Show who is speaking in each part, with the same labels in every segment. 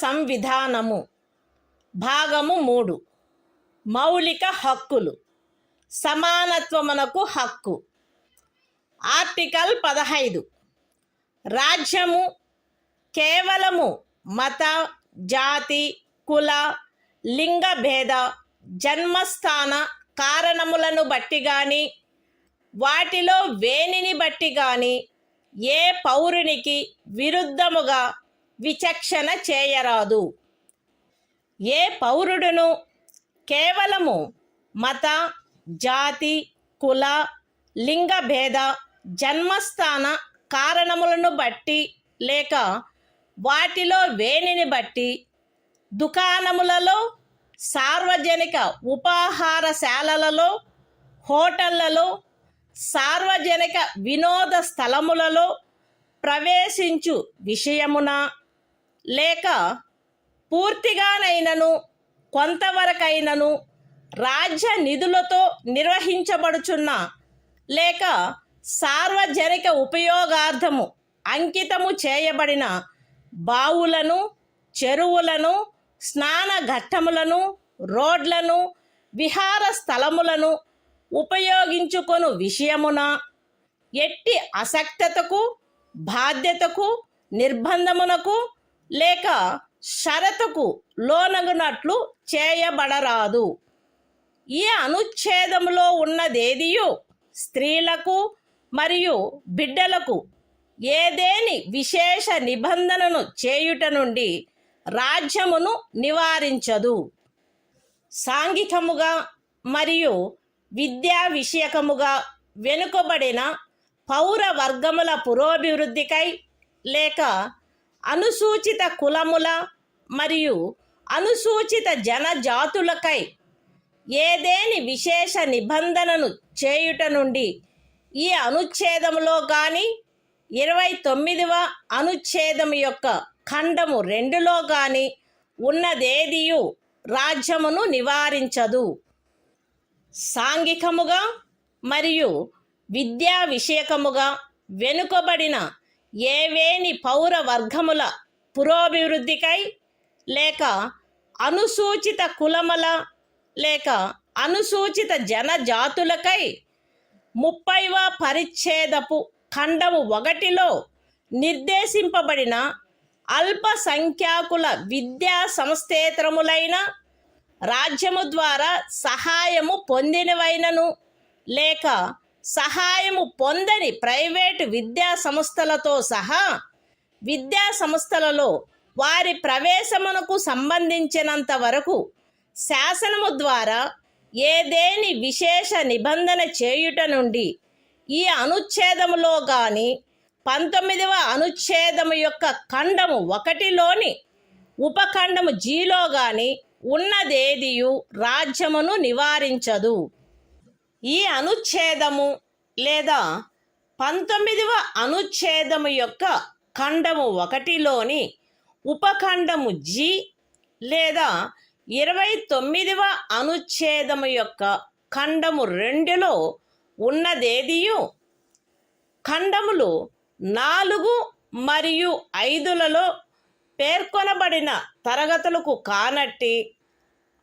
Speaker 1: సంవిధానము భాగము 3 మౌలిక హక్కులు సమానత్వమునకు హక్కు. ఆర్టికల్ 15 రాజ్యము కేవలము మత, జాతి, కుల, లింగ భేద, జన్మస్థాన కారణములను బట్టి గాని వాటిలో వేనిని బట్టి గాని ఏ పౌరునికి విరుద్ధముగా విచక్షణ చేయరాదు. ఏ పౌరుడును కేవలము మత, జాతి, కుల, లింగ భేద, జన్మస్థాన కారణములను బట్టి లేక వాటిలో వేనిని బట్టి దుకాణములలో, సార్వజనిక ఉపాహారశాలలలో, హోటళ్లలో, సార్వజనిక వినోద స్థలములలో ప్రవేశించు విషయమున లేక పూర్తిగానైనను కొంతవరకైనను రాజ్య నిధులతో నిర్వహించబడుచున్న లేక సార్వజనిక ఉపయోగార్థము అంకితము చేయబడిన బావులను, చెరువులను, స్నాన ఘట్టములను, రోడ్లను, విహార స్థలములను ఉపయోగించుకొను విషయమున ఎట్టి అసక్తతకు, బాధ్యతకు, నిర్బంధమునకు లేక షరతుకు లోనగునట్లు చేయబడరాదు. ఈ అనుచ్ఛేదములో ఉన్నదేదియు స్త్రీలకు మరియు బిడ్డలకు ఏదేని విశేష నిబంధనను చేయుట నుండి రాజ్యమును నివారించదు. సాంఘికముగా మరియు విద్యా విషయకముగా వెనుకబడిన పౌర వర్గముల పురోభివృద్ధికై లేక అనుసూచిత కులముల మరియు అనుసూచిత జనజాతులకై ఏదేని విశేష నిబంధనను చేయుట నుండి ఈ అనుచ్ఛేదములో కానీ 29వ అనుచ్ఛేదము యొక్క ఖండము 2లో కానీ ఉన్నదేదియు రాజ్యమును నివారించదు. సాంఘికముగా మరియు విద్యా విషయకముగా వెనుకబడిన ఏవేని పౌర వర్గముల పురోభివృద్ధికై లేక అనుసూచిత కులముల లేక అనుసూచిత జనజాతులకై 30వ పరిచ్ఛేదపు ఖండము 1లో నిర్దేశింపబడిన అల్పసంఖ్యాకుల విద్యా సంస్థేతరములైన రాజ్యము ద్వారా సహాయము పొందినవైనను లేక సహాయము పొందని ప్రైవేటు విద్యా సంస్థలతో సహా విద్యా సంస్థలలో వారి ప్రవేశమునకు సంబంధించినంత వరకు శాసనము ద్వారా ఏదేని విశేష నిబంధన చేయుట నుండి ఈ అనుచ్ఛేదములో గాని 19వ అనుచ్ఛేదము యొక్క ఖండము 1లోని ఉపఖండము జీలో గాని ఉన్నదేదియు రాజ్యమును నివారించదు. ఈ అనుచ్ఛేదము లేదా 19వ అనుచ్ఛేదము యొక్క ఖండము 1లోని ఉపఖండము జి లేదా 29వ అనుచ్ఛేదము యొక్క ఖండము 2లో ఉన్నదేదియు ఖండములు 4 మరియు 5లలో పేర్కొనబడిన తరగతులకు కానట్టి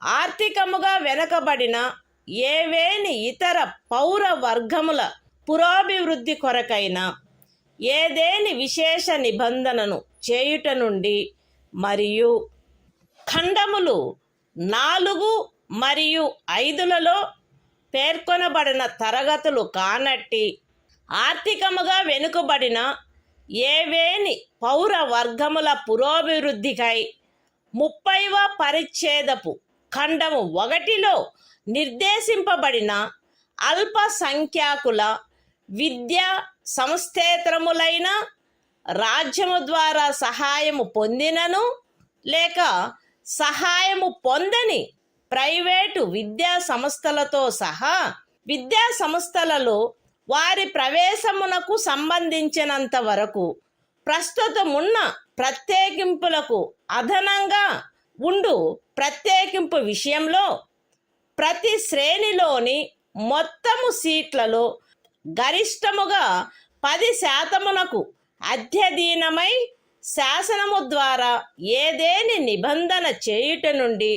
Speaker 1: ఆర్థికముగా వెనకబడిన ఏవేని ఇతర పౌర వర్గముల పురోభివృద్ధి కొరకైన ఏదేని విశేష నిబంధనను చేయుట నుండి మరియు ఖండములు 4 మరియు 5లలో పేర్కొనబడిన తరగతులు కానట్టి ఆర్థికముగా వెనుకబడిన ఏవేని పౌర వర్గముల పురోభివృద్ధికై 30వ పరిచ్ఛేదపు ఖండము 1లో నిర్దేశింపబడిన అల్పసంఖ్యాకుల విద్యా సంస్థేతరములైన రాజ్యము ద్వారా సహాయము పొందినను లేక సహాయము పొందని ప్రైవేటు విద్యా సంస్థలతో సహా విద్యా సంస్థలలో వారి ప్రవేశమునకు సంబంధించినంత వరకు ప్రస్తుతమున్న ప్రత్యేకింపులకు అదనంగా ఉండు ప్రత్యేకింపు విషయంలో ప్రతి శ్రేణిలోని మొత్తము సీట్లలో గరిష్టముగా 10% అధ్యధీనమై శాసనము ద్వారా ఏదేని నిబంధన చేయుట నుండి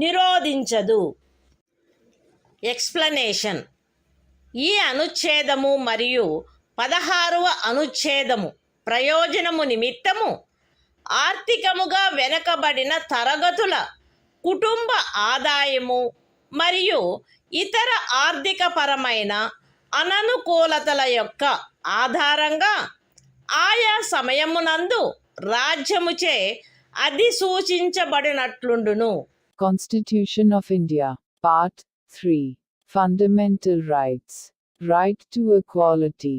Speaker 1: నిరోధించదు. ఎక్స్ప్లనేషన్. ఈ అనుచ్ఛేదము మరియు 16వ అనుచ్ఛేదము ప్రయోజనము నిమిత్తము ఆర్థికముగా వెనుకబడిన తరగతుల కుటుంబ ఆదాయము మరియు ఇతర ఆర్థికపరమైన అననుకూలతల యొక్క ఆధారంగా ఆయా సమయమునందు రాజ్యముచే అధిసూచించబడినట్లుండును.
Speaker 2: Constitution of India, Part 3. Fundamental Rights. Right to Equality.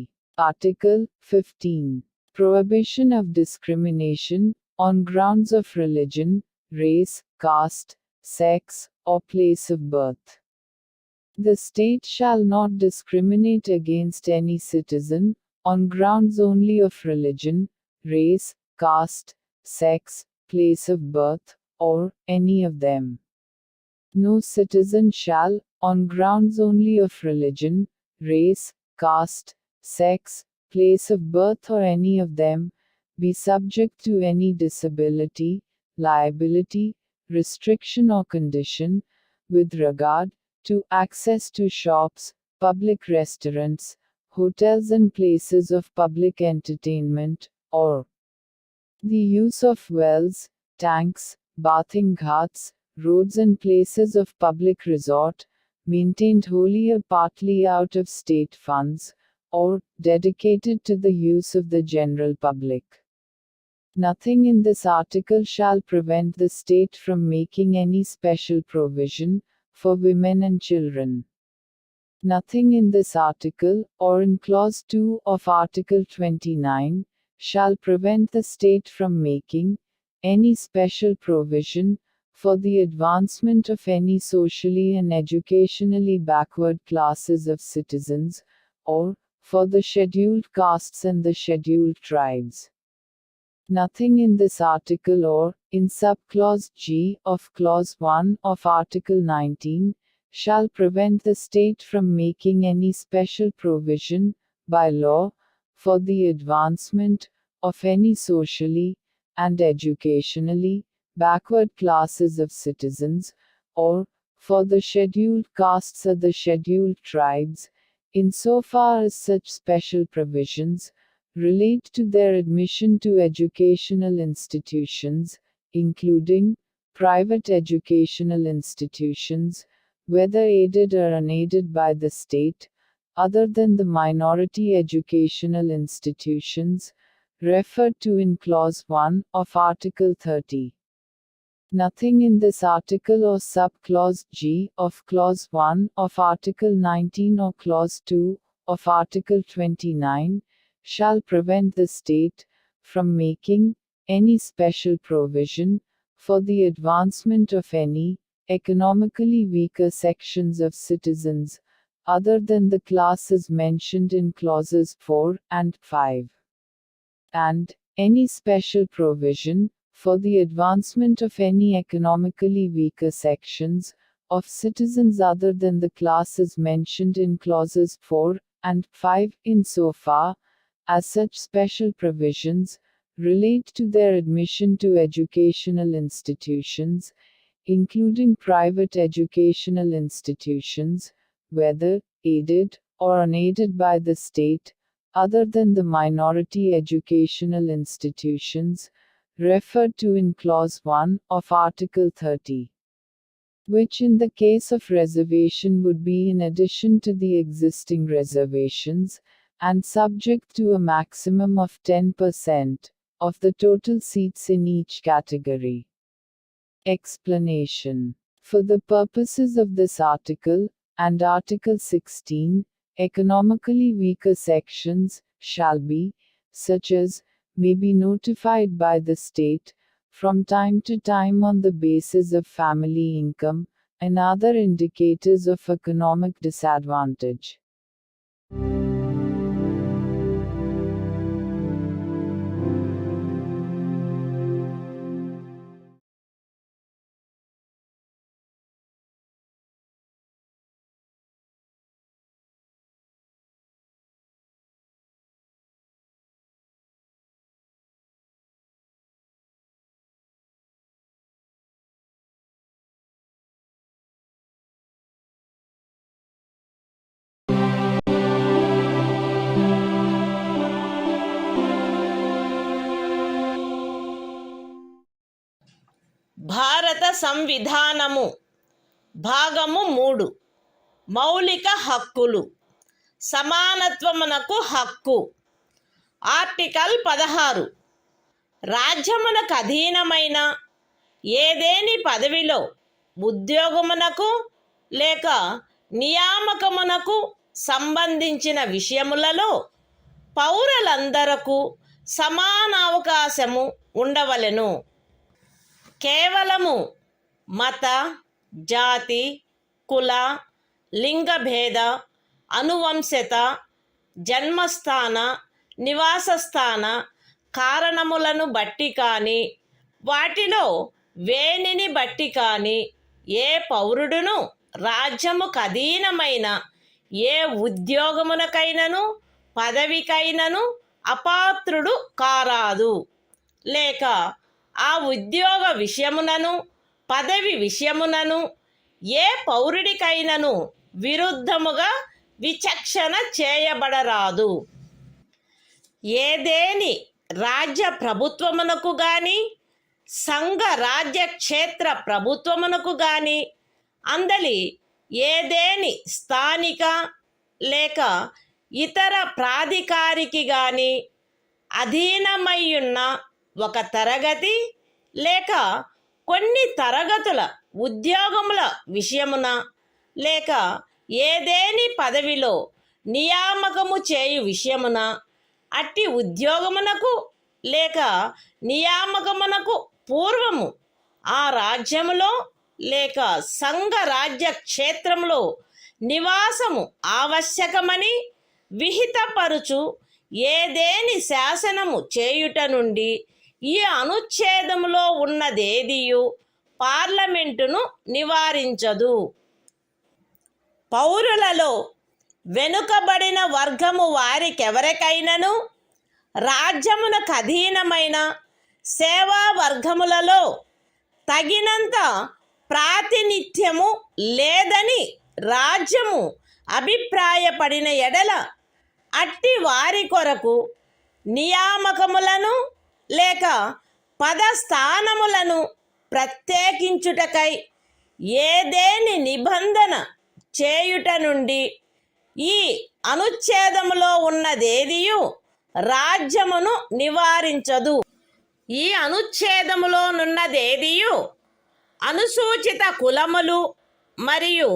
Speaker 2: Article 15. Prohibition of discrimination on grounds of religion, race, caste, sex, or place of birth. The state shall not discriminate against any citizen on grounds only of religion, race, caste, sex, place of birth, or any of them. No citizen shall, on grounds only of religion, race, caste, sex, place of birth, or any of them, be subject to any disability, liability, restriction, or condition, with regard to access to shops, public restaurants, hotels, and places of public entertainment, or the use of wells, tanks, bathing ghats, roads, and places of public resort, maintained wholly or partly out of state funds, or dedicated to the use of the general public. Nothing in this article shall prevent the state from making any special provision for women and children. Nothing in this article, or in Clause 2 of Article 29, shall prevent the state from making any special provision for the advancement of any socially and educationally backward classes of citizens, or for the scheduled castes and the scheduled tribes. Nothing in this article or in subclause G of Clause 1 of Article 19 shall prevent the state from making any special provision, by law, for the advancement of any socially and educationally backward classes of citizens, or for the scheduled castes or the scheduled tribes, insofar as such special provisions relate to their admission to educational institutions, including private educational institutions, whether aided or unaided by the state, other than the minority educational institutions referred to in Clause 1 of Article 30. Nothing in this article or subclause G of Clause 1 of Article 19 or Clause 2 of Article 29 shall prevent the state from making any special provision for the advancement of any economically weaker sections of citizens, other than the classes mentioned in clauses 4 and 5. And any special provision for the advancement of any economically weaker sections of citizens other than the classes mentioned in clauses 4 and 5, insofar as such special provisions relate to their admission to educational institutions, including private educational institutions, whether aided or unaided by the state, other than the minority educational institutions referred to in Clause 1 of Article 30, which in the case of reservation would be in addition to the existing reservations, and subject to a maximum of 10% of the total seats in each category. Explanation. For the purposes of this article, and Article 16, economically weaker sections shall be such as may be notified by the state from time to time on the basis of family income and other indicators of economic disadvantage.
Speaker 1: సంవిధానము భాగము 3 మౌలిక హక్కులు సమానత్వమునకు హక్కు. Article 16 రాజ్యమునకు అధీనమైన ఏదేని పదవిలో ఉద్యోగమునకు లేక నియామకమునకు సంబంధించిన విషయములలో పౌరులందరకు సమాన అవకాశము ఉండవలెను. కేవలము మత, జాతి, కుల, లింగభేద, అనువంశత, జన్మస్థాన, నివాసస్థాన కారణములను బట్టి కానీ వాటిలో వేనిని బట్టి కానీ ఏ పౌరుడును రాజ్యముకు అధీనమైన ఏ ఉద్యోగమునకైనను పదవికైనను అపాత్రుడు కారాదు. లేక ఆ ఉద్యోగ విషయమునను పదవి విషయమునను ఏ పౌరుడికైనను విరుద్ధముగా విచక్షణ చేయబడరాదు. ఏదేని రాజ్య ప్రభుత్వమునకు గాని సంఘ రాజ్య క్షేత్ర ప్రభుత్వమునకు గాని అందలి ఏదేని స్థానిక లేక ఇతర ప్రాధికారికి గాని అధీనమయ్యున్న ఒక తరగతి లేక కొన్ని తరగతుల ఉద్యోగముల విషయమున లేక ఏదేని పదవిలో నియామకము చేయు విషయమున అట్టి ఉద్యోగమునకు లేక నియామకమునకు పూర్వము ఆ రాజ్యములో లేక సంఘ రాజ్య క్షేత్రంలో నివాసము ఆవశ్యకమని విహితపరుచు ఏదేని శాసనము చేయుట నుండి ఈ అనుచ్ఛేదములో ఉన్నదేదియు పార్లమెంటును నివారించదు. పౌరులలో వెనుకబడిన వర్గము వారికెవరికైనను రాజ్యమునకు అధీనమైన సేవా వర్గములలో తగినంత ప్రాతినిధ్యము లేదని రాజ్యము అభిప్రాయపడిన ఎడల అట్టి వారి కొరకు నియామకములను లేక పదస్థానములను ప్రత్యేకించుటకై ఏదేని నిబంధన చేయుట నుండి ఈ అనుచ్ఛేదములో ఉన్నదేదియు రాజ్యమును నివారించదు. ఈ అనుచ్ఛేదములోనున్నదేదియు అనుసూచిత కులములు మరియు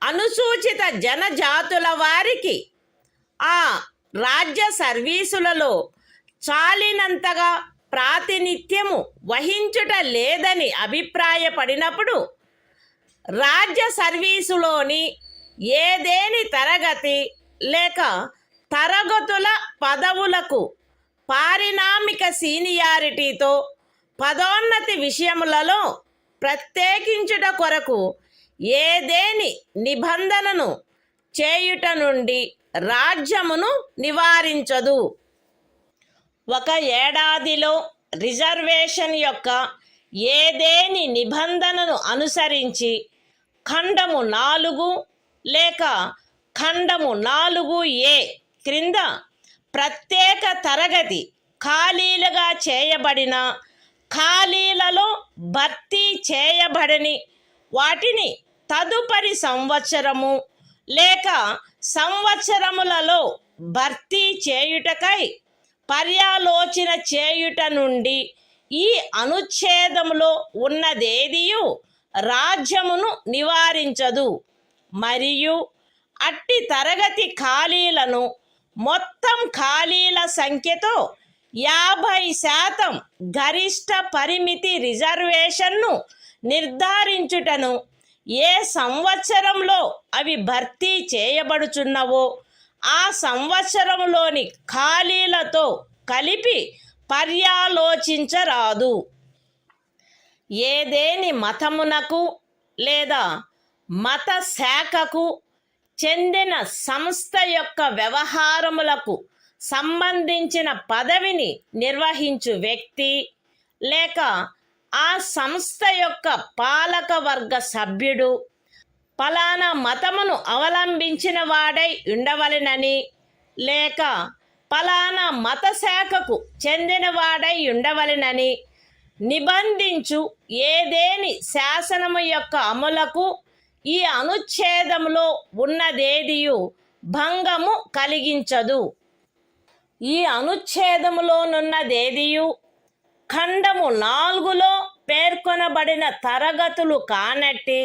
Speaker 1: అనుసూచిత జనజాతుల వారికి ఆ రాజ్య సర్వీసులలో చాలినంతగా ప్రాతినిధ్యము వహించుట లేదని అభిప్రాయపడినప్పుడు రాజ్య సర్వీసులోని ఏదేని తరగతి లేక తరగతుల పదవులకు పారిణామిక సీనియారిటీతో పదోన్నతి విషయములలో ప్రత్యేకించుట కొరకు ఏదేని నిబంధనను చేయుట నుండి రాజ్యమును నివారించదు. ఒక ఏడాదిలో రిజర్వేషన్ యొక్క ఏదేని నిబంధనను అనుసరించి ఖండము 4 లేక ఖండము 4A క్రింద ప్రత్యేక తరగతి ఖాళీలుగా చేయబడిన ఖాళీలలో భర్తీ చేయబడని వాటిని తదుపరి సంవత్సరము లేక సంవత్సరములలో భర్తీ చేయుటకై పర్యాలోచన చేయుట నుండి ఈ అనుచ్ఛేదములో ఉన్నదేదియు రాజ్యమును నివారించదు. మరియు అట్టి తరగతి ఖాళీలను మొత్తం ఖాళీల సంఖ్యతో 50% గరిష్ట పరిమితి రిజర్వేషన్ను నిర్ధారించుటను ఏ సంవత్సరంలో అవి భర్తీ చేయబడుచున్నవో ఆ సంవత్సరంలోని ఖాళీలతో కలిపి పర్యాలోచించరాదు. ఏదేని మతమునకు లేదా మత శాఖకు చెందిన సంస్థ యొక్క వ్యవహారములకు సంబంధించిన పదవిని నిర్వహించు వ్యక్తి లేక ఆ సంస్థ యొక్క పాలక వర్గ సభ్యుడు పలానా మతమును అవలంబించిన వాడై ఉండవలెనని లేక పలానా మత శాఖకు చెందినవాడై ఉండవలెనని నిబంధించు ఏదేని శాసనము యొక్క అమలుకు ఈ అనుచ్ఛేదములో ఉన్నదేదియు భంగము కలిగించదు. ఈ అనుచ్ఛేదములోనున్నదేదియు ఖండము 4లో పేర్కొనబడిన తరగతులు కానట్టి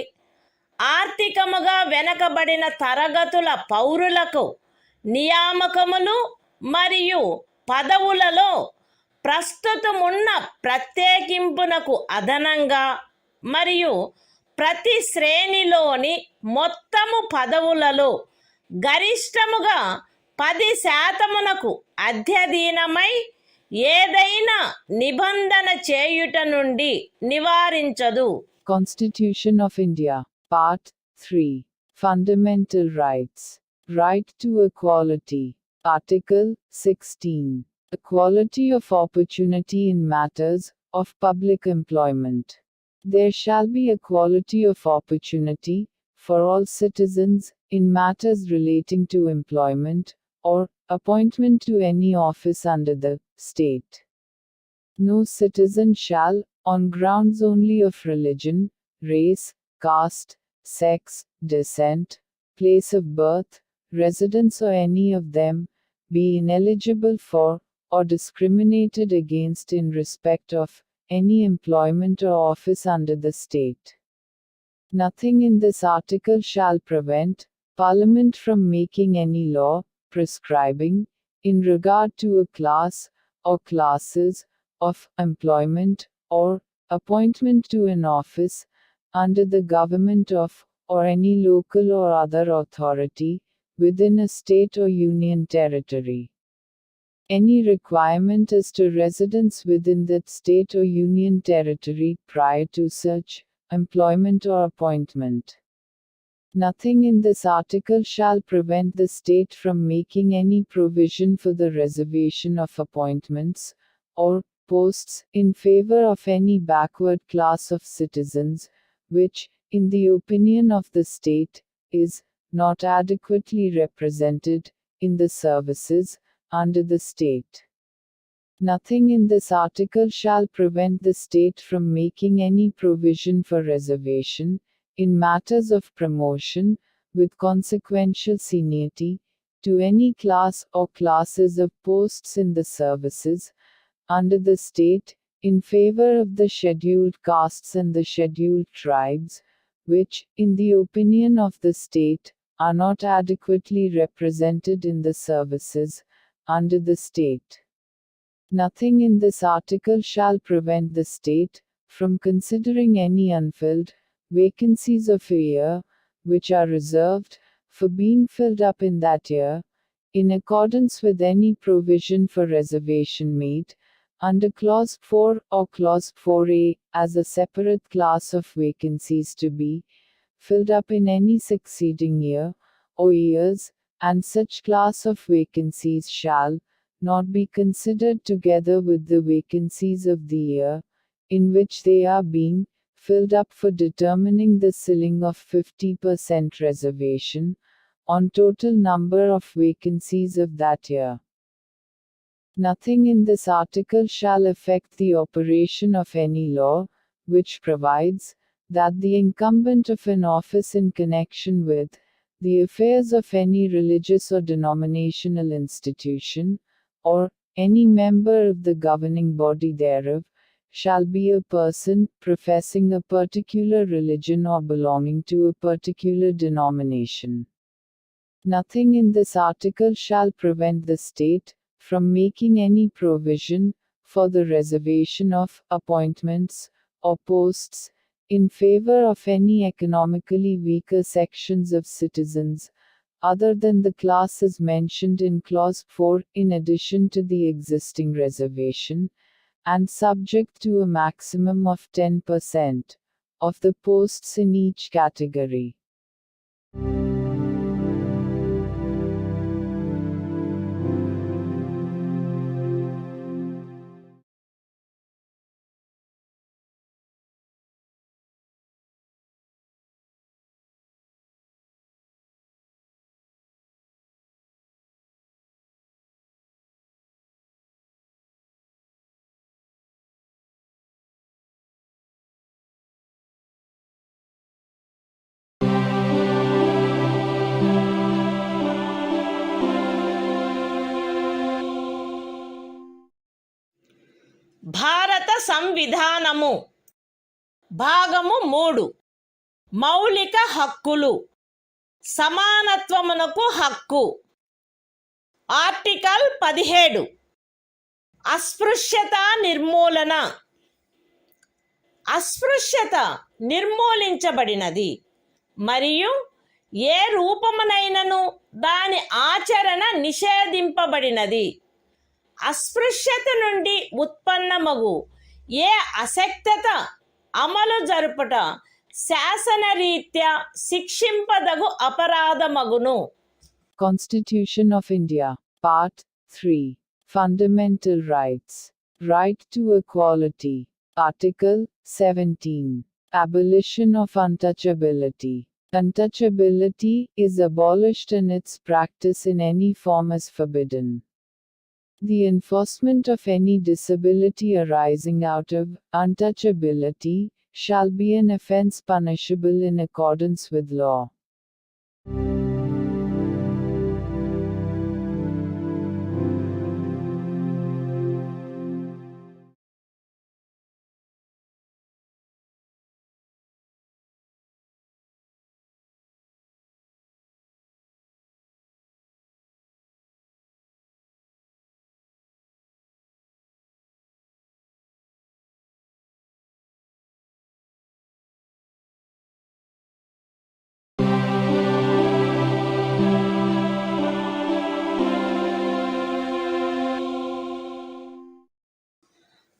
Speaker 1: ఆర్థికముగా వెనకబడిన తరగతుల పౌరులకు నియామకములు మరియు పదవులలో ప్రస్తుతమున్న ప్రత్యేకింపునకు అదనంగా మరియు ప్రతి శ్రేణిలోని మొత్తము పదవులలో గరిష్టముగా 10% అధ్యధీనమై ఏదైనా నిబంధన చేయుట నుండి నివారించదు.
Speaker 2: Constitution of India, Part 3. Fundamental Rights. Right to Equality. Article 16. Equality of opportunity in matters of public employment. There shall be equality of opportunity for all citizens in matters relating to employment or appointment to any office under the state. No citizen shall, on grounds only of religion, race, caste, sex, descent, place of birth, residence or any of them, be ineligible for, or discriminated against in respect of, any employment or office under the state. Nothing in this article shall prevent Parliament from making any law, prescribing, in regard to a class, or classes, of employment, or appointment to an office, under the government of, or any local or other authority, within a state or union territory. Any requirement as to residence within that state or union territory prior to such employment or appointment. Nothing in this article shall prevent the state from making any provision for the reservation of appointments, or posts, in favor of any backward class of citizens, which, in the opinion of the state, is not adequately represented in the services under the state. Nothing in this article shall prevent the state from making any provision for reservation, in matters of promotion, with consequential seniority, to any class or classes of posts in the services under the state, in favor of the scheduled castes and the scheduled tribes, which, in the opinion of the state, are not adequately represented in the services under the state. Nothing in this article shall prevent the state from considering any unfilled vacancies of a year, which are reserved for being filled up in that year, in accordance with any provision for reservation made under Clause 4 or Clause 4a, as a separate class of vacancies to be filled up in any succeeding year or years, and such class of vacancies shall not be considered together with the vacancies of the year in which they are being filled up for determining the ceiling of 50% reservation on total number of vacancies of that year. Nothing in this article shall affect the operation of any law, which provides that the incumbent of an office in connection with the affairs of any religious or denominational institution, or any member of the governing body thereof, shall be a person professing a particular religion or belonging to a particular denomination. Nothing in this article shall prevent the state from making any provision for the reservation of appointments or posts in favor of any economically weaker sections of citizens, other than the classes mentioned in Clause 4, in addition to the existing reservation, and subject to a maximum of 10% of the posts in each category.
Speaker 1: సంవిధానము భాగము 3 మౌలిక హక్కులు సమానత్వమునకు హక్కు article 17 అస్పృశ్యత నిర్మూలన అస్పృశ్యత నిర్మూలించబడినది మరియు ఏ రూపమునైనను దాని ఆచరణ నిషేధింపబడినది అస్పృశ్యత నుండి ఉత్పన్నమగు ఏ అశక్తత అమలు జరుపుట శాసనరీత్యా శిక్షింపదగు అపరాధమగును.
Speaker 2: Constitution of India, Part 3. Fundamental Rights. Right to Equality. Article 17. Abolition of untouchability. Untouchability is abolished and its practice in any form is forbidden. The enforcement of any disability arising out of untouchability shall be an offence punishable in accordance with law.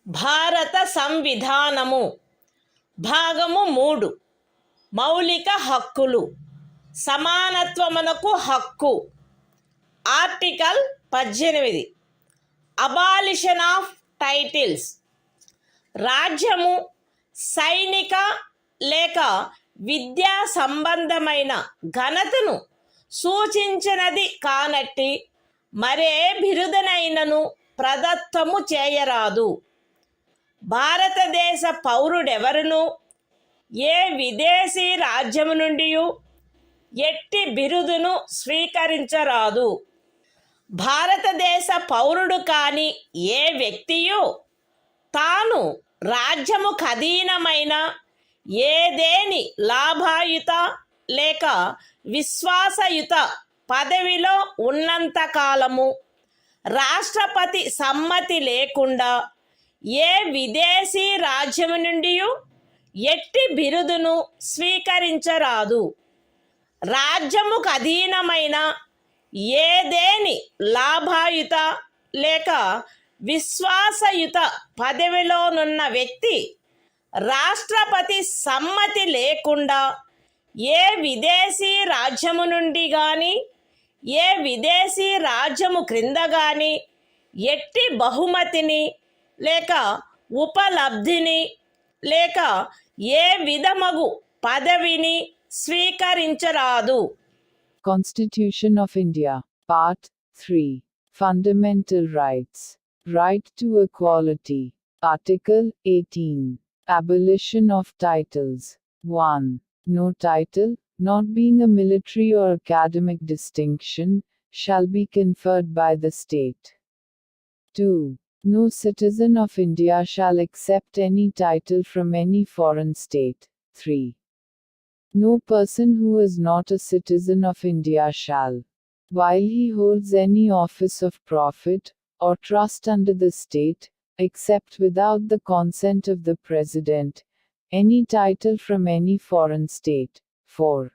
Speaker 1: భారత సంవిధానము భాగము 3 మౌలిక హక్కులు సమానత్వమునకు హక్కు article 18 abolition of titles రాజ్యము సైనిక లేక విద్యా సంబంధమైన ఘనతను సూచించినది కానట్టి మరే బిరుదనైనను ప్రదత్తము చేయరాదు. భారతదేశ పౌరుడెవరును ఏ విదేశీ రాజ్యము నుండి ఎట్టి బిరుదును స్వీకరించరాదు. భారతదేశ పౌరుడు కాని ఏ వ్యక్తియు తాను రాజ్యము ఖదీనమైన ఏదేని లాభాయుత లేక విశ్వాసయుత పదవిలో ఉన్నంత కాలము రాష్ట్రపతి సమ్మతి లేకుండా ఏ విదేశీ రాజ్యము నుండి ఎట్టి బిరుదును స్వీకరించరాదు. రాజ్యముకు అధీనమైన ఏదేని లాభాయుత లేక విశ్వాసయుత పదవిలోనున్న వ్యక్తి రాష్ట్రపతి సమ్మతి లేకుండా ఏ విదేశీ రాజ్యము నుండి కానీ ఏ విదేశీ రాజ్యము క్రింద కానీ ఎట్టి బహుమతిని లేక ఉపలబ్ధిని లేక ఏ విధమగు పదవిని స్వీకరించరాదు.
Speaker 2: Constitution of India, Part 3. Fundamental Rights. Right to Equality. Article 18. Abolition of Titles. 1. No title, not being a military or academic distinction, shall be conferred by the state. 2. No citizen of India shall accept any title from any foreign state. 3. No person who is not a citizen of India shall, while he holds any office of profit or trust under the state, accept without the consent of the President, any title from any foreign state. 4.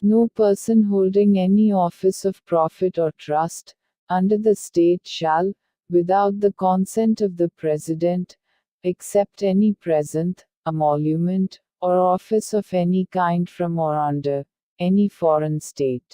Speaker 2: No person holding any office of profit or trust under the state shall, without the consent of the President, accept any present, emolument, or office of any kind from or under any foreign state.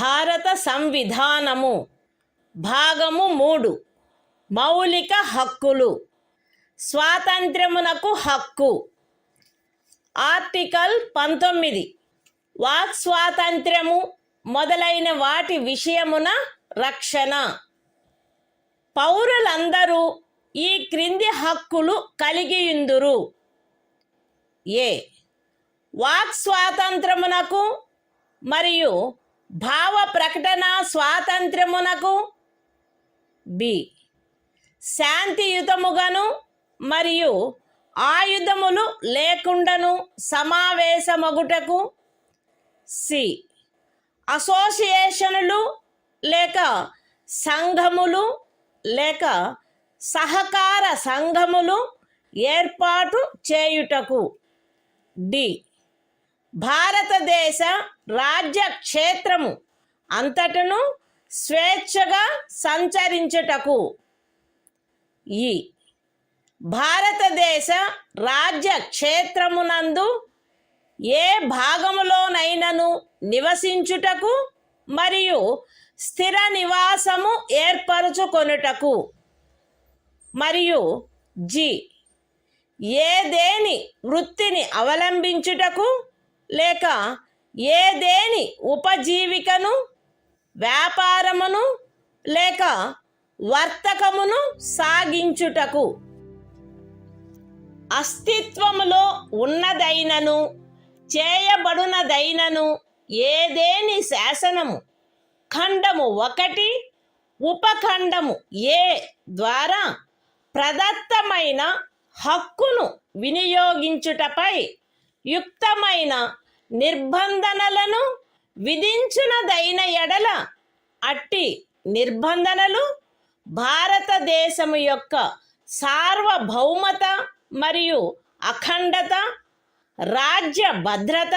Speaker 1: భారత సంవిధానము భాగము 3 మౌలిక హక్కులు. స్వాతంత్ర్యమునకు హక్కు. Article 19 walk స్వాతంత్ర్యము మొదలైన వాటి విషయమున రక్షణ. పౌరులందరూ ఈ క్రింది హక్కులు కలిగియుందురు. ఏ వాక్ స్వాతంత్రమునకు మరియు భావ ప్రకటన స్వాతంత్ర్యమునకు. బి శాంతియుతముగాను మరియు ఆయుధములు లేకుండాను సమావేశమగుటకు. సి అసోసియేషనులు లేక సంఘములు లేక సహకార సంఘములు ఏర్పాటు చేయుటకు. డి భారతదేశ రాజ్య క్షేత్రము అంతటను స్వేచ్ఛగా సంచరించుటకు. ఈ భారతదేశ రాజ్య క్షేత్రమునందు ఏ భాగములోనైనను నివసించుటకు మరియు స్థిర నివాసము ఏర్పరచుకొనుటకు. మరియు జి ఏదేని వృత్తిని అవలంబించుటకు లేక ఏదేని ఉపజీవికను వ్యాపారమును లేక వర్తకమును సాగించుటకు. అస్తిత్వములో ఉన్నదైనను చేయబడునదైనను ఏదేని శాసనము ఖండము 1 ఉపఖండము ఏ ద్వారా ప్రదత్తమైన హక్కును వినియోగించుటపై యుక్తమైన నిర్బంధనలను విధించునదైన ఎడల అట్టి నిర్బంధనలు భారతదేశము యొక్క సార్వభౌమత మరియు అఖండత, రాజ్య భద్రత,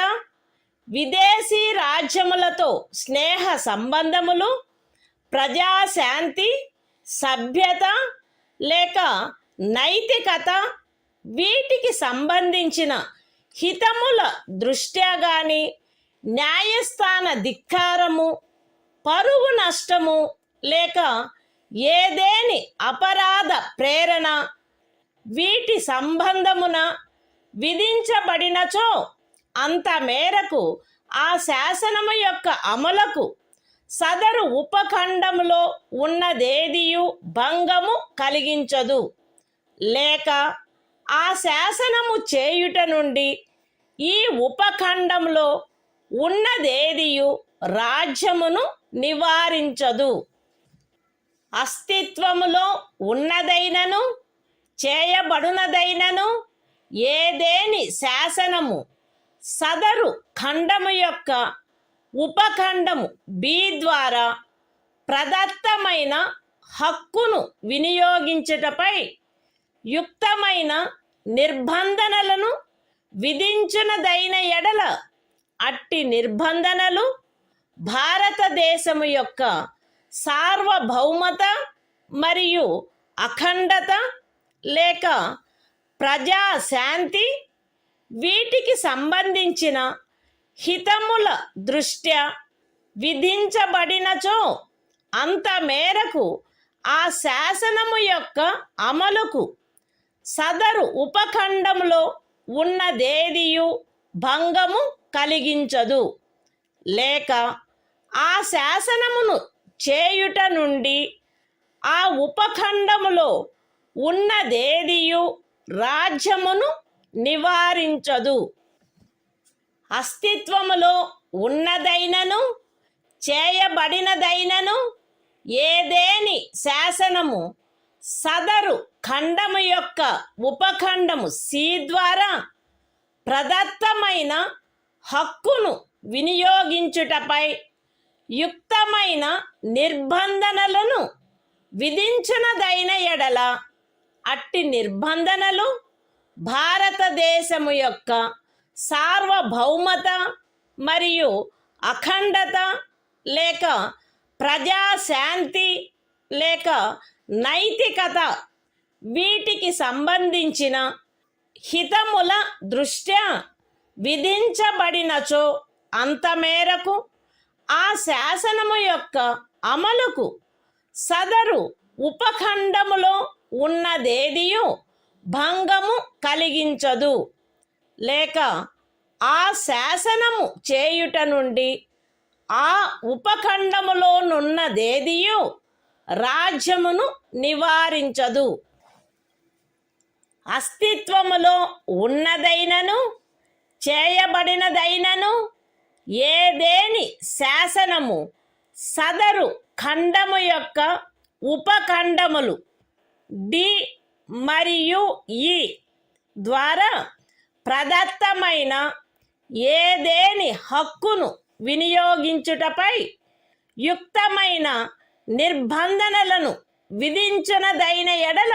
Speaker 1: విదేశీ రాజ్యములతో స్నేహ సంబంధములు, ప్రజాశాంతి, సభ్యత లేక నైతికత వీటికి సంబంధించిన హితముల దృష్ట్యా గాని న్యాయస్థాన ధిక్కారము, పరువు నష్టము లేక ఏదేని అపరాధ ప్రేరణ వీటి సంబంధమున విధించబడినచో అంత మేరకు ఆ శాసనము యొక్క అమలుకు సదరు ఉపఖండములో ఉన్నదేదియు భంగము కలిగించదు. లేక ఆ శాసనము చేయుట నుండి ఈ ఉపఖండంలో ఉన్నదేదియు రాజ్యమును నివారించదు. అస్తిత్వములో ఉన్నదైనను చేయబడునదైనను ఏదేని శాసనము సదరు ఖండము యొక్క ఉపఖండము బి ద్వారా ప్రదత్తమైన హక్కును వినియోగించుటపై యుక్తమైన నిర్బంధనలను విధించునదైన ఎడల అట్టి నిర్బంధనలు భారతదేశము యొక్క సార్వభౌమత మరియు అఖండత లేక ప్రజాశాంతి వీటికి సంబంధించిన హితముల దృష్ట్యా విధించబడినచో అంత మేరకు ఆ శాసనము యొక్క అమలుకు సదరు ఉపఖండంలో ఉన్నదేదియు భంగము కలిగించదు. లేక ఆ శాసనమును చేయుట నుండి ఆ ఉపఖండములో ఉన్నదేదియు రాజ్యమును నివారించదు. అస్తిత్వములో ఉన్నదైనను చేయబడినదైనను ఏదేని శాసనము సదరు ఖండము యొక్క ఉపఖండము సి ద్వారా ప్రదత్తమైన హక్కును వినియోగించుటపై యుక్తమైన నిర్బంధనలను విధించునదైన ఎడల అట్టి నిర్బంధనలు భారతదేశము యొక్క సార్వభౌమత మరియు అఖండత లేక ప్రజాశాంతి లేక నైతికత వీటికి సంబంధించిన హితముల దృష్ట్యా విధించబడినచో అంత మేరకు ఆ శాసనము యొక్క అమలుకు సదరు ఉపఖండములో ఉన్నదేదియు భంగము కలిగించదు, లేక ఆ శాసనము చేయుట నుండి ఆ ఉపఖండములోనున్నదేదియు రాజ్యమును నివారించదు. అస్తిత్వములో ఉన్నదైనను చేయబడినదైనను ఏదేని శాసనము సదరు ఖండము యొక్క ఉపఖండములు డి మరియు ఈ ద్వారా ప్రదత్తమైన ఏదేని హక్కును వినియోగించుటపై యుక్తమైన నిర్బంధనలను విధించునదైన ఎడల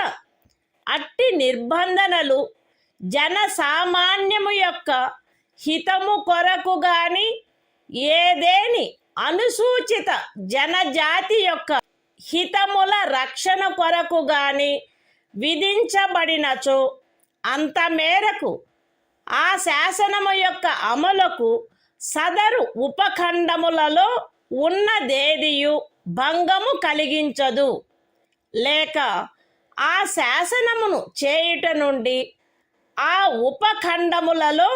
Speaker 1: అట్టి నిర్బంధనలు జనసామాన్యము యొక్క హితము కొరకు గాని ఏదేని అనుసూచిత జనజాతి యొక్క హితముల రక్షణ కొరకు గాని విధించబడినచో అంత మేరకు ఆ శాసనము యొక్క అమలుకు సదరు ఉపఖండములలో ఉన్నదేదియు భంగము కలిగించదు, లేక ఆ శాసనమును చేయుట నుండి ఆ ఉపఖండములలో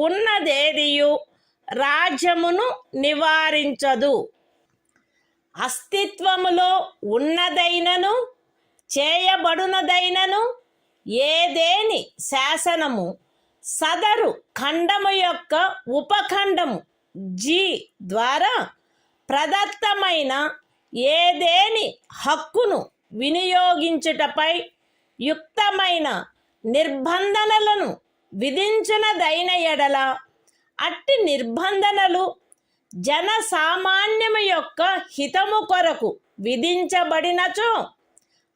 Speaker 1: ఉన్నదేదియు రాజ్యమును నివారించదు. అస్తిత్వములో ఉన్నదైనను చేయబడునదైనను ఏదేని శాసనము సదరు ఖండము యొక్క ఉపఖండము జి ద్వారా ప్రదత్తమైన ఏదేని హక్కును వినియోగించుటపై యుక్తమైన నిర్బంధనలను విధించునదైన ఎడల అట్టి నిర్బంధనలు జనసామాన్యము యొక్క హితము కొరకు విధించబడినచో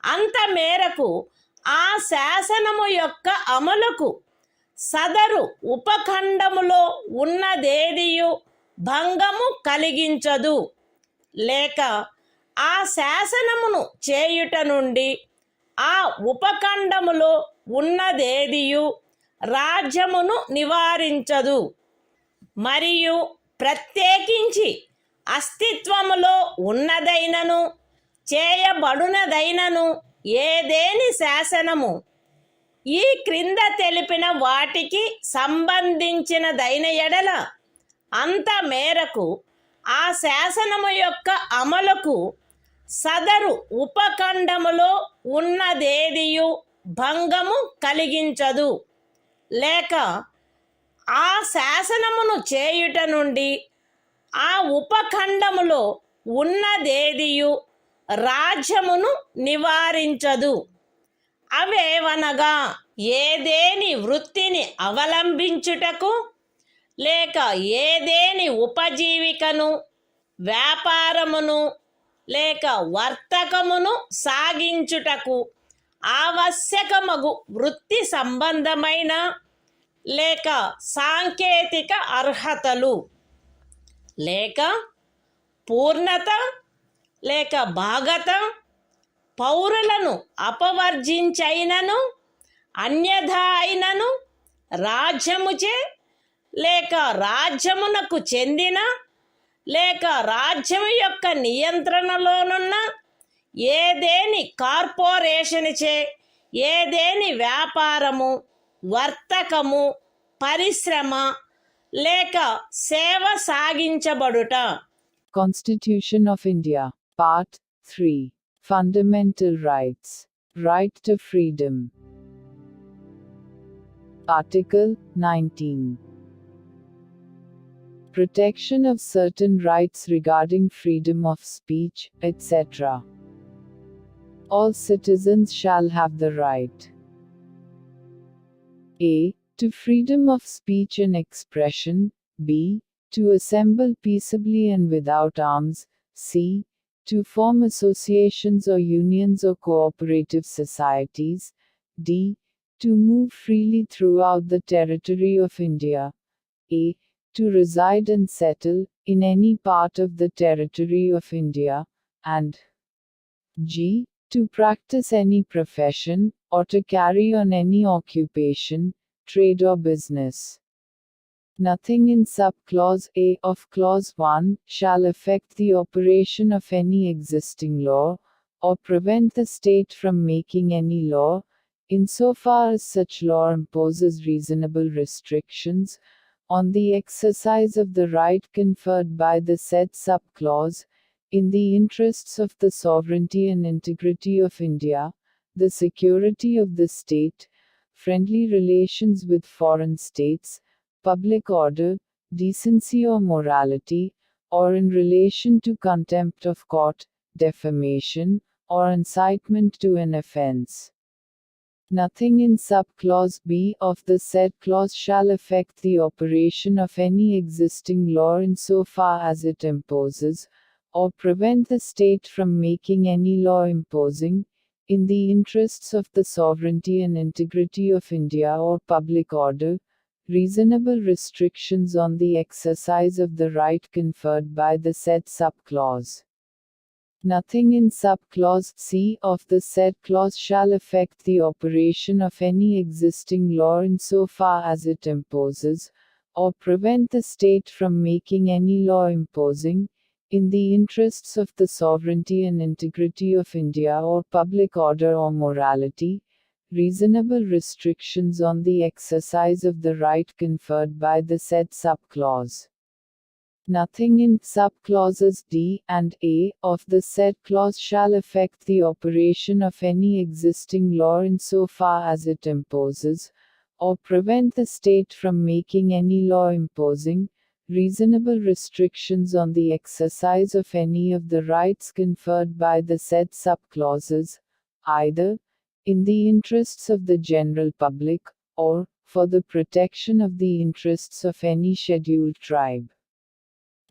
Speaker 1: అంత మేరకు ఆ శాసనము యొక్క అమలుకు సదరు ఉపఖండములో ఉన్నదేదియు భంగము కలిగించదు, లేక ఆ శాసనమును చేయుట నుండి ఆ ఉపఖండములో ఉన్నదేదియు రాజ్యమును నివారించదు. మరియు ప్రత్యేకించి అస్తిత్వములో ఉన్నదైనను చేయబడునదైనను ఏదేని శాసనము ఈ క్రింద తెలిపిన వాటికి సంబంధించినదైన ఎడల అంత మేరకు ఆ శాసనము యొక్క అమలుకు సదరు ఉపఖండములో ఉన్నదేదియు భంగము కలిగించదు, లేక ఆ శాసనమును చేయుట నుండి ఆ ఉపఖండములో ఉన్నదేదియు రాజ్యమును నివారించదు. అవేవనగా ఏదేని వృత్తిని అవలంబించుటకు లేక ఏదేని ఉపజీవికను వ్యాపారమును లేక వర్తకమును సాగించుటకు ఆవశ్యకమగు వృత్తి సంబంధమైన లేక సాంకేతిక అర్హతలు లేక పూర్ణత లేక భాగత పౌరులను అపవర్జించైనను అన్యథా అయినను రాజ్యముచే లేక రాజ్యమునకు చెందిన లేక రాజ్యము యొక్క నియంత్రణలోనున్న ఏదేని కార్పొరేషన్చే ఏదేని వ్యాపారము వర్తకము పరిశ్రమ లేక సేవ సాగించబడుట.
Speaker 2: Constitution of India, Part 3. Fundamental Rights. Right to Freedom. Article 19. Protection of certain rights regarding freedom of speech, etc. All citizens shall have the right a. to freedom of speech and expression, b. to assemble peaceably and without arms, c. to form associations or unions or cooperative societies, d. to move freely throughout the territory of India, a. to reside and settle in any part of the territory of India, and g. to practice any profession, or to carry on any occupation, trade or business. Nothing in subclause A of clause 1 shall affect the operation of any existing law, or prevent the state from making any law, insofar as such law imposes reasonable restrictions on the exercise of the right conferred by the said subclause, in the interests of the sovereignty and integrity of India, the security of the state, friendly relations with foreign states, public order, decency or morality, or in relation to contempt of court, defamation, or incitement to an offense. Nothing in subclause B of the said clause shall affect the operation of any existing law insofar as it imposes, or prevent the state from making any law imposing, in the interests of the sovereignty and integrity of India or public order, reasonable restrictions on the exercise of the right conferred by the said subclause. Nothing in subclause C of the said clause shall affect the operation of any existing law insofar as it imposes, or prevent the state from making any law imposing, in the interests of the sovereignty and integrity of India or public order or morality, reasonable restrictions on the exercise of the right conferred by the said subclause. Nothing in subclauses D and A of the said clause shall affect the operation of any existing law insofar as it imposes, or prevent the state from making any law imposing, reasonable restrictions on the exercise of any of the rights conferred by the said subclauses, either in the interests of the general public, or for the protection of the interests of any scheduled tribe.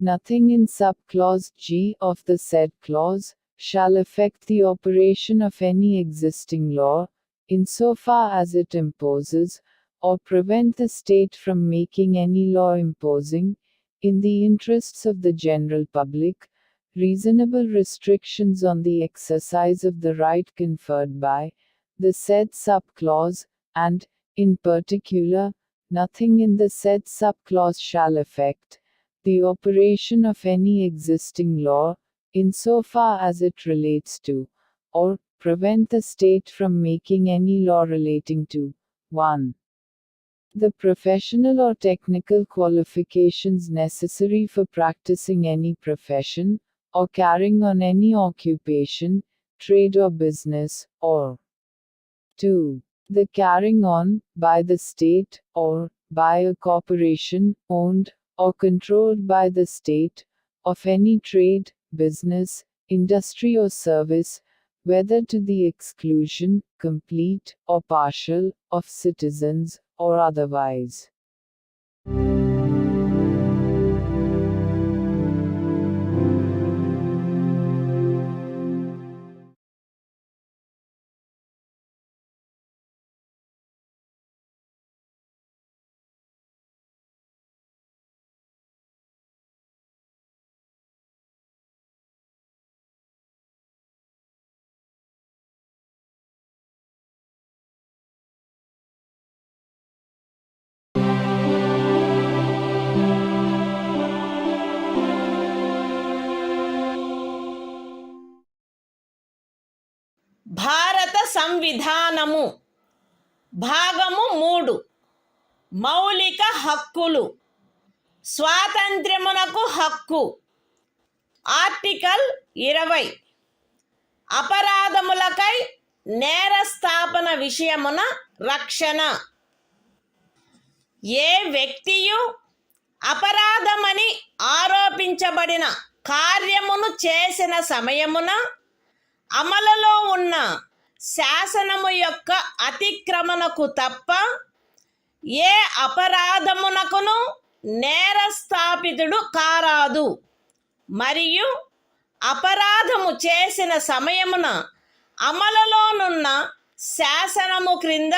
Speaker 2: Nothing in subclause G of the said clause shall affect the operation of any existing law, insofar as it imposes, or prevent the state from making any law imposing, in the interests of the general public, reasonable restrictions on the exercise of the right conferred by the said subclause, and, in particular, nothing in the said subclause shall affect the operation of any existing law, insofar as it relates to, or prevent the state from making any law relating to 1. The professional or technical qualifications necessary for practicing any profession, or carrying on any occupation, trade or business, or 2. The carrying on, by the state, or by a corporation, owned or controlled by the state, of any trade, business, industry or service, whether to the exclusion, complete or partial, of citizens, or otherwise.
Speaker 1: భారత సంవిధానము భాగము 3 మౌలిక హక్కులు స్వాతంత్ర్యమునకు హక్కు article 20 అపరాధములకై నేరస్థాపన విషయమున రక్షణ ఏ వ్యక్తియు అపరాధమని ఆరోపించబడిన కార్యమును చేసిన సమయమున అమలులో ఉన్న శాసనము యొక్క అతిక్రమణకు తప్ప ఏ అపరాధమునకును నేరస్థాపితుడు కారాదు మరియు అపరాధము చేసిన సమయమున అమలులోనున్న శాసనము క్రింద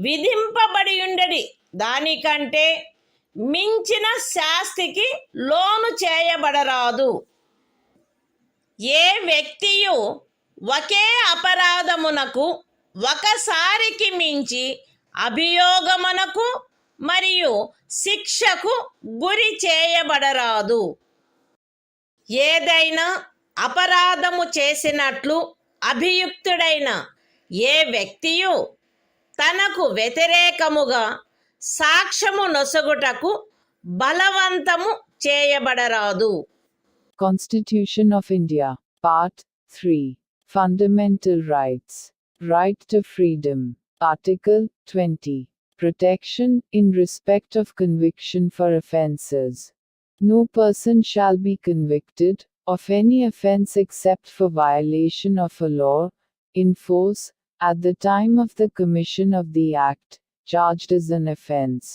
Speaker 1: విధింపబడియుండడి దానికంటే మించిన శాస్తికి లోను చేయబడరాదు. ఏ వ్యక్తియు ఒకే అపరాధమునకు ఒకసారికి మించి అభియోగమునకు మరియు శిక్షకు గురి చేయబడరాదు. ఏదైనా అపరాధము చేసినట్లు అభియుక్తుడైన ఏ వ్యక్తియు తనకు వ్యతిరేకముగా సాక్ష్యము నొసగుటకు బలవంతము చేయబడరాదు.
Speaker 2: Constitution of India, Part 3. Fundamental Rights. Right to Freedom. Article 20. Protection in respect of conviction for offences. No person shall be convicted of any offence except for violation of a law in force at the time of the commission of the act charged as an offence,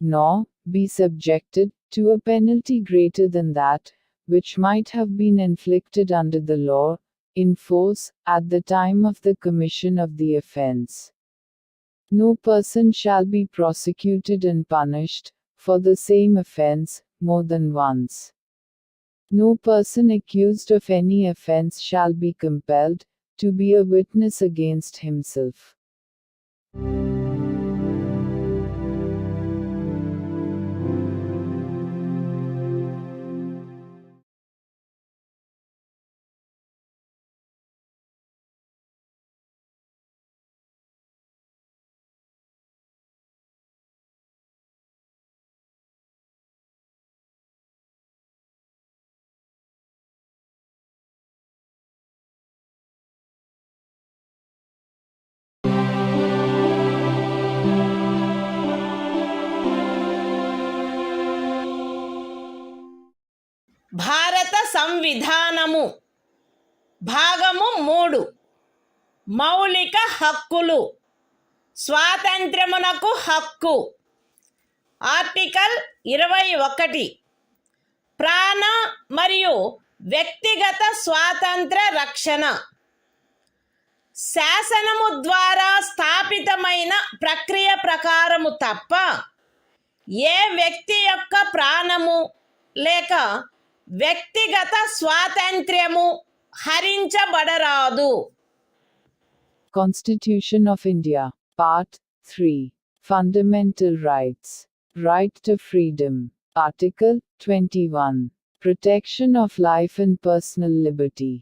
Speaker 2: nor be subjected to a penalty greater than that which might have been inflicted under the law in force at the time of the commission of the offence. No person shall be prosecuted and punished for the same offence more than once. No person accused of any offence shall be compelled to be a witness against himself.
Speaker 1: భారత సంవిధానము భాగము 3. మౌలిక హక్కులు. స్వాతంత్ర్యమునకు హక్కు. Article 21. ప్రాణ మరియు వ్యక్తిగత స్వాతంత్ర రక్షణ. శాసనము ద్వారా స్థాపితమైన ప్రక్రియ ప్రకారము తప్ప ఏ వ్యక్తి యొక్క ప్రాణము లేక వ్యక్తిగత స్వాతంత్ర్యము హరించబడరాదు.
Speaker 2: Constitution of India, Part 3. Fundamental Rights. Right to Freedom. Article 21. Protection of life and personal liberty.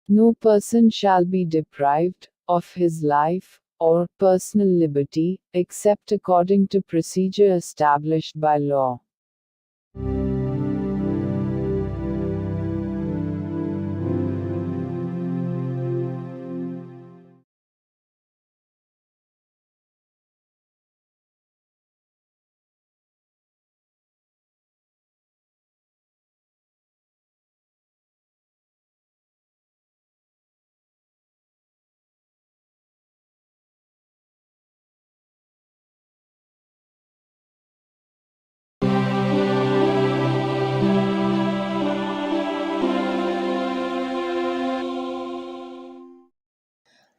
Speaker 2: No person shall be deprived of his life or personal liberty except according to procedure established by law.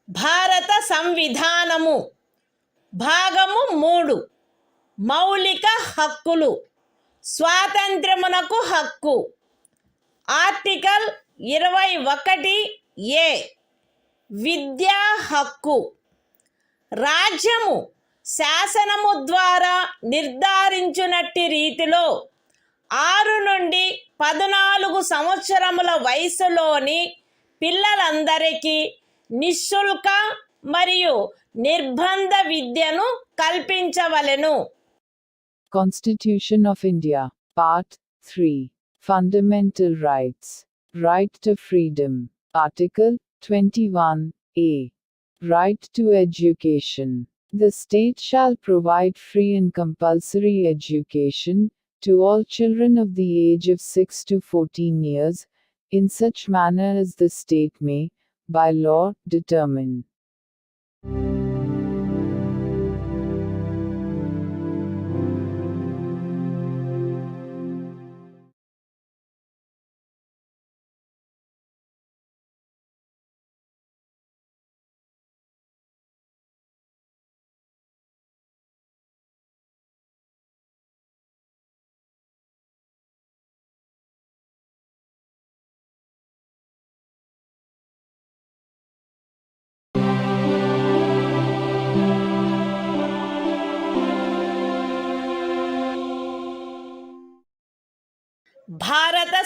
Speaker 1: భారత సంవిధానము భాగము 3. మౌలిక హక్కులు. స్వాతంత్ర్యమునకు హక్కు. Article 21A. విద్యా హక్కు. రాజ్యము శాసనము ద్వారా నిర్ధారించినట్టి రీతిలో 6 నుండి 14 సంవత్సరముల వయసులోని పిల్లలందరికీ నిశుల్క మరియు నిర్బంధ విద్యను కల్పించవలెను.
Speaker 2: Constitution of India, Part 3. Fundamental Rights. Right to Freedom. Article 21A. Right to Education. The state shall provide free and compulsory education to all children of the age of 6 to 14 years, in such manner as the state may, by law, determine.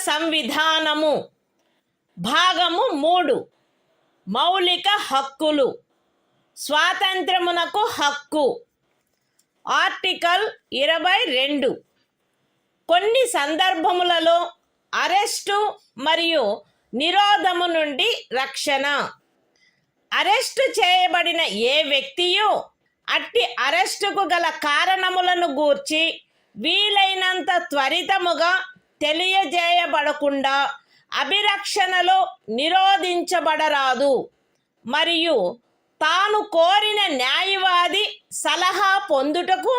Speaker 1: సంవిధానము. భాగము 3. మౌలిక హక్కులు. స్వాతంత్రమునకు హక్కు. Article 22. కొన్ని సందర్భములలో arrest మరియు నిరోధము నుండి రక్షణ. Arrest చేయబడిన ఏ వ్యక్తియు అట్టి అరెస్టుకు గల కారణములను గూర్చి వీలైనంత త్వరితముగా తెలియజేయబడకుండా అభిరక్షణలో నిరోధించబడరాదు మరియు తాను కోరిన న్యాయవాది సలహా పొందుటకు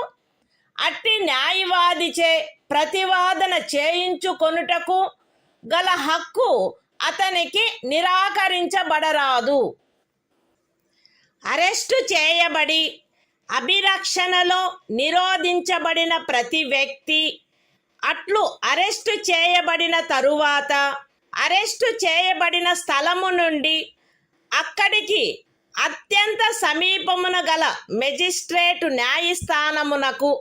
Speaker 1: అట్టి న్యాయవాదిచే ప్రతివాదన చేయించుకొనుటకు గల హక్కు అతనికి నిరాకరించబడరాదు. అరెస్టు చేయబడి అభిరక్షణలో నిరోధించబడిన ప్రతి వ్యక్తి అట్లు అరెస్టు చేయబడిన తరువాత అరెస్టు చేయబడిన స్థలము నుండి అక్కడికి అత్యంత సమీపమున గల మెజిస్ట్రేటు న్యాయస్థానమునకు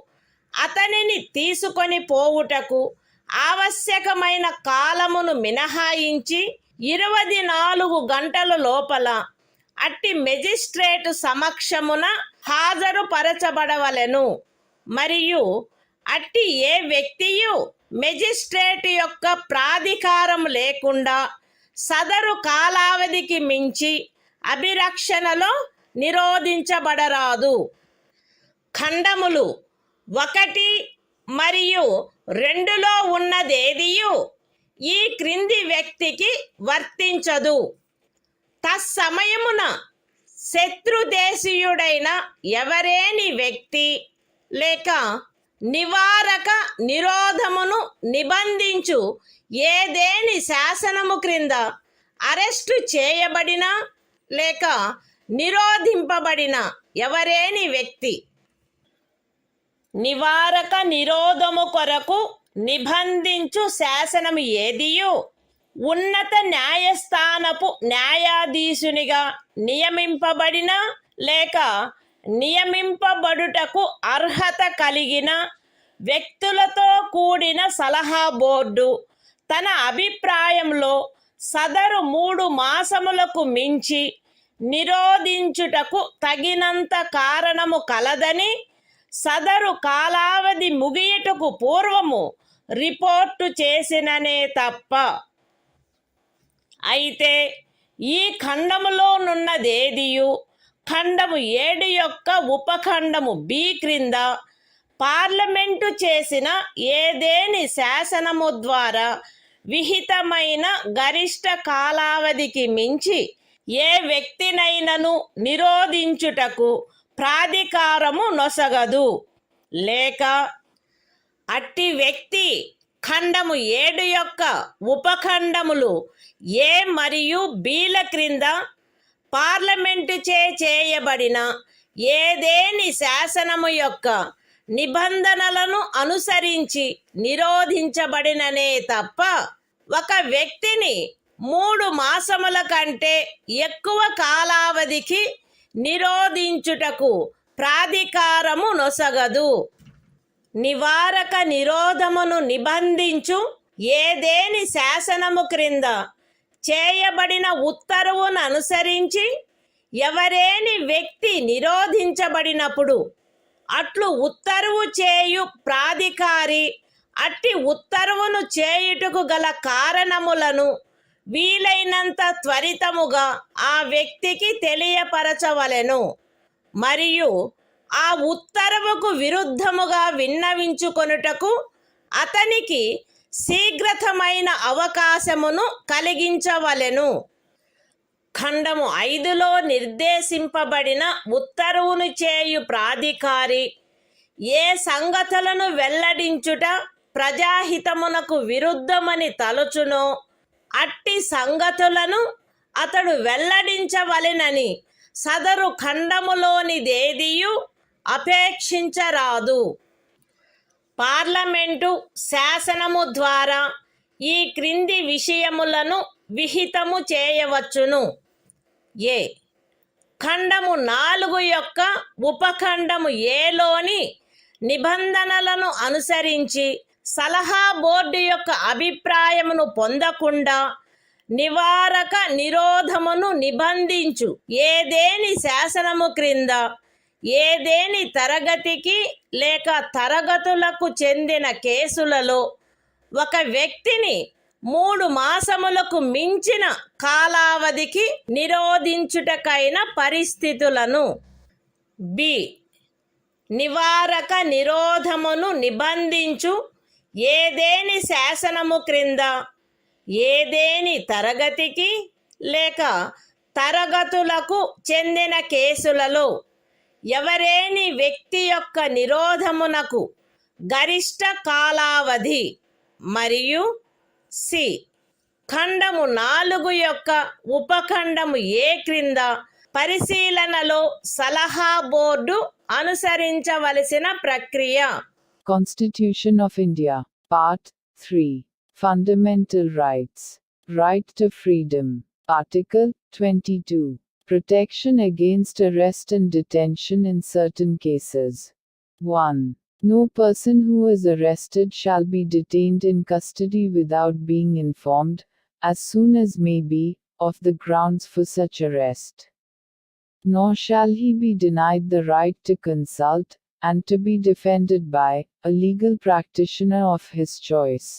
Speaker 1: అతనిని తీసుకొని పోవుటకు ఆవశ్యకమైన కాలమును మినహాయించి 24 గంటల లోపల అట్టి మెజిస్ట్రేటు సమక్షమున హాజరుపరచబడవలెను. మరియు అట్టి ఏ వ్యక్తియు మెజిస్ట్రేటు యొక్క ప్రాధికారం లేకుండా సదరు కాలావధికి మించి అభిరక్షణలో నిరోధించబడరాదు. ఖండములు 1 మరియు 2లో ఉన్నదేదియు ఈ క్రింది వ్యక్తికి వర్తించదు. తత్సమయమున శత్రుదేశీయుడైన ఎవరేని వ్యక్తి లేక నివారక నిరోధమును నిబంధించు ఏదేని శాసనము క్రింద అరెస్టు చేయబడిన లేక నిరోధింపబడిన ఎవరేని వ్యక్తి నివారక నిరోధము కొరకు నిబంధించు శాసనము ఏదియు ఉన్నత న్యాయస్థానపు న్యాయాధీశునిగా నియమింపబడిన లేక నియమింపబడుటకు అర్హత కలిగిన వ్యక్తులతో కూడిన సలహా బోర్డు తన అభిప్రాయంలో సదరు 3 మాసములకు మించి నిరోధించుటకు తగినంత కారణము కలదని సదరు కాలావధి ముగియుటకు పూర్వము రిపోర్టు చేసిననే తప్ప. అయితే ఈ ఖండములోనున్నదేదియు ఖండము 7 యొక్క ఉపఖండము బి క్రింద పార్లమెంటు చేసిన ఏదేని శాసనము ద్వారా విహితమైన గరిష్ట కాలావధికి మించి ఏ వ్యక్తినైనను నిరోధించుటకు ప్రాధికారము నొసగదు. లేక అట్టి వ్యక్తి ఖండము 7 యొక్క ఉపఖండములు ఏ మరియు బిల క్రింద పార్లమెంటు చేయబడిన ఏదేని శాసనము యొక్క నిబంధనలను అనుసరించి నిరోధించబడిననే తప్ప ఒక వ్యక్తిని 3 మాసముల కంటే ఎక్కువ కాలావధికి నిరోధించుటకు ప్రాధికారము నొసగదు. నివారక నిరోధమును నిబంధించు ఏదేని శాసనము క్రింద చేయబడిన ఉత్తర్వును అనుసరించి ఎవరేని వ్యక్తి నిరోధించబడినప్పుడు అట్లు ఉత్తర్వు చేయు ప్రాధికారి అట్టి ఉత్తర్వును చేయుటకు గల కారణములను వీలైనంత త్వరితముగా ఆ వ్యక్తికి తెలియపరచవలెను. మరియు ఆ ఉత్తర్వుకు విరుద్ధముగా విన్నవించుకొనుటకు అతనికి శీఘ్రతమైన అవకాశమును కలిగించవలెను. ఖండము 5లో నిర్దేశింపబడిన ఉత్తర్వును చేయు ప్రాధికారి ఏ సంగతులను వెల్లడించుట ప్రజాహితమునకు విరుద్ధమని తలచునో అట్టి సంగతులను అతడు వెల్లడించవలెనని సదరు ఖండములోనిదేదియు అపేక్షించరాదు. పార్లమెంటు శాసనము ద్వారా ఈ క్రింది విషయములను విహితము చేయవచ్చును. ఏ ఖండము 4 యొక్క ఉపఖండము ఏలోని నిబంధనలను అనుసరించి సలహా బోర్డు యొక్క అభిప్రాయమును పొందకుండా నివారక నిరోధమును నిబంధించు ఏదేని శాసనము క్రింద ఏదేని తరగతికి లేక తరగతులకు చెందిన కేసులలో ఒక వ్యక్తిని 3 మాసములకు మించిన కాలావధికి నిరోధించుటకైన పరిస్థితులను. బి. నివారక నిరోధమును నిబంధించు ఏదేని శాసనము క్రింద ఏదేని తరగతికి లేక తరగతులకు చెందిన కేసులలో ఎవరేని వ్యక్తి యొక్క నిరోధమునకు గరిష్ట కాలావధి మరియు సి. ఖండము 4 యొక్క ఉపఖండము ఏ క్రింద పరిశీలనలో సలహా బోర్డు అనుసరించవలసిన ప్రక్రియ.
Speaker 2: Constitution of India, Part 3. Fundamental Rights. Right to Freedom. Article 22. Protection against arrest and detention in certain cases. 1. No person who is arrested shall be detained in custody without being informed, as soon as may be, of the grounds for such arrest. Nor shall he be denied the right to consult, and to be defended by, a legal practitioner of his choice.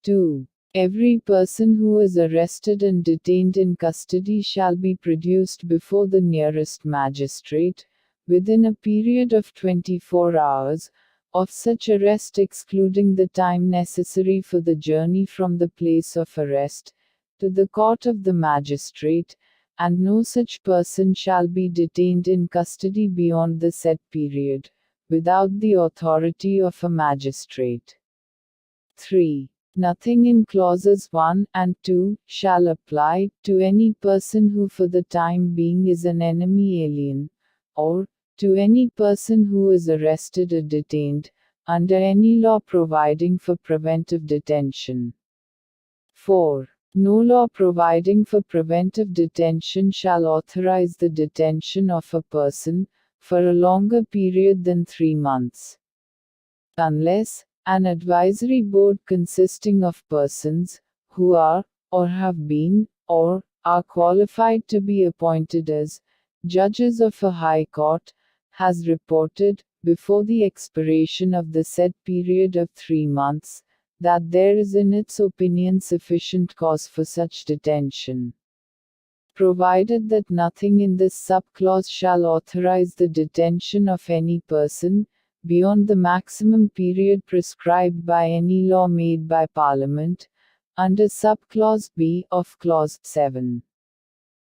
Speaker 2: 2. Every person who is arrested and detained in custody shall be produced before the nearest magistrate, within a period of 24 hours, of such arrest excluding the time necessary for the journey from the place of arrest, to the court of the magistrate, and no such person shall be detained in custody beyond the said period, without the authority of a magistrate. 3. Nothing in clauses 1 and 2 shall apply to any person who for the time being is an enemy alien, or to any person who is arrested or detained, under any law providing for preventive detention. 4. No law providing for preventive detention shall authorize the detention of a person, for a longer period than 3 months. Unless, an advisory board consisting of persons, who are, or have been, or, are qualified to be appointed as, judges of a high court, has reported, before the expiration of the said period of 3 months, that there is in its opinion sufficient cause for such detention. Provided that nothing in this subclause shall authorize the detention of any person, beyond the maximum period prescribed by any law made by Parliament, under subclause B of clause 7.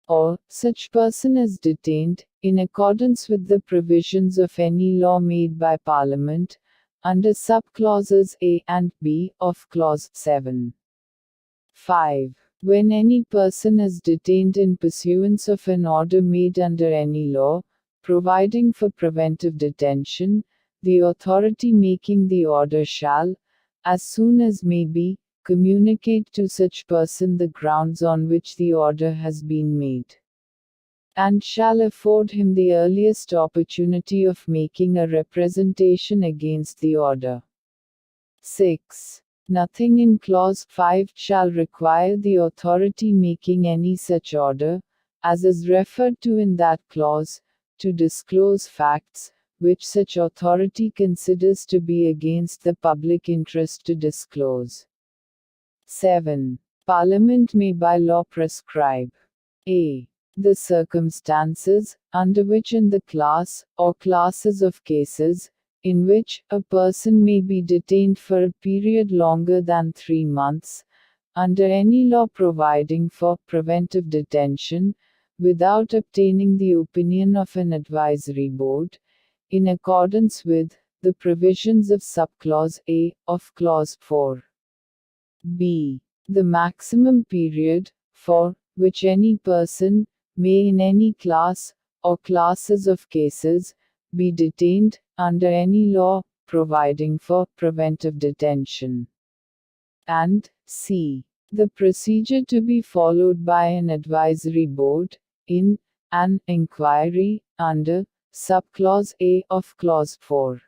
Speaker 2: Or, such person is detained, in accordance with the provisions of any law made by Parliament, under subclauses A and B of clause 7. 5. When any person is detained in pursuance of an order made under any law, providing for preventive detention, the authority making the order shall, as soon as may be, communicate to such person the grounds on which the order has been made, and shall afford him the earliest opportunity of making a representation against the order. 6. Nothing in clause 5 shall require the authority making any such order, as is referred to in that clause, to disclose facts, which such authority considers to be against the public interest to disclose. 7. Parliament may by law prescribe a. The circumstances, under which in the class, or classes of cases, in which, a person may be detained for a period longer than 3 months, under any law providing for preventive detention, without obtaining the opinion of an advisory board, in accordance with, the provisions of subclause A, of clause 4. B. The maximum period, for which any person, may in any class, or classes of cases, be detained, under any law, providing for preventive detention. And C. The procedure to be followed by an advisory board, in, an inquiry, under, subclause A of clause 4.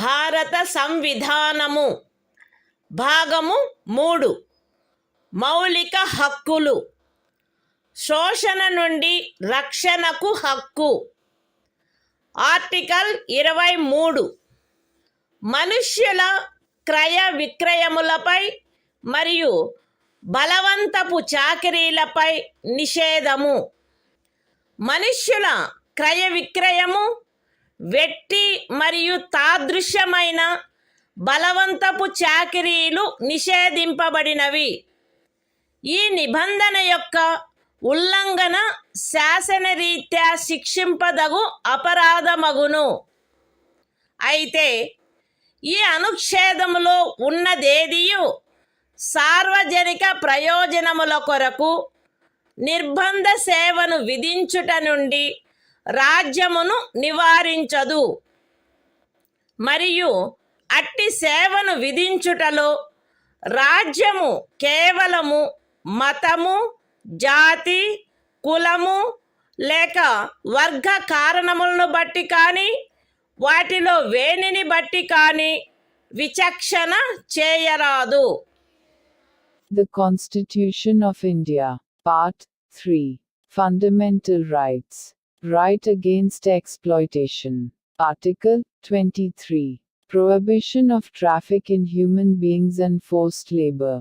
Speaker 1: భారత సంవిధానము భాగము 3 మౌలిక హక్కులు శోషణ నుండి రక్షణకు హక్కు article 23 మనుష్యుల క్రయ విక్రయములపై మరియు బలవంతపు చాకిరీలపై నిషేధము మనుష్యుల క్రయ విక్రయము వెట్టి మరియు తాదృశ్యమైన బలవంతపు చాకిరీలు నిషేధింపబడినవి. ఈ నిబంధన యొక్క ఉల్లంఘన శాసనరీత్యా శిక్షింపదగు అపరాధమగును. అయితే ఈ అనుచ్ఛేదములో ఉన్నదేదియు సార్వజనిక ప్రయోజనముల కొరకు నిర్బంధ సేవను విధించుట నుండి రాజ్యమును నివారించదు మరియు అట్టి సేవను విధించుటలో రాజ్యము కేవలము మతము, జాతి, కులము లేక వర్గ కారణములను బట్టి కానీ వాటిలో వేనిని బట్టి కానీ విచక్షణ చేయరాదు.
Speaker 2: The Constitution of India, Part 3. Fundamental Rights. Right against exploitation. Article 23. Prohibition of traffic in human beings and forced labor.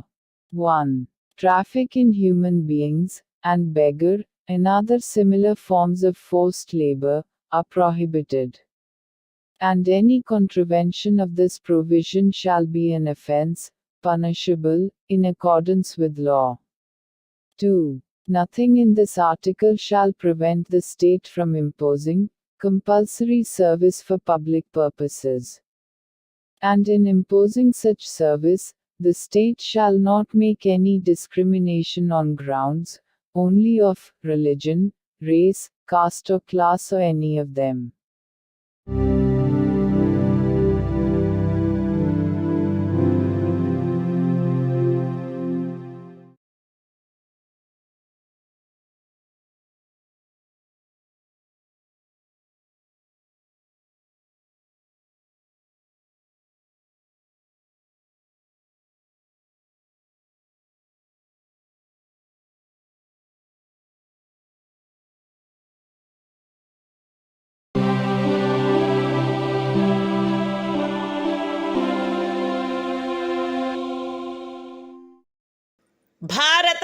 Speaker 2: 1. Traffic in human beings, and beggar, and other similar forms of forced labor, are prohibited. And any contravention of this provision shall be an offense, punishable, in accordance with law. 2. Nothing in this article shall prevent the state from imposing compulsory service for public purposes. And in imposing such service, the state shall not make any discrimination on grounds, only of religion, race, caste or class or any of them.
Speaker 1: భారత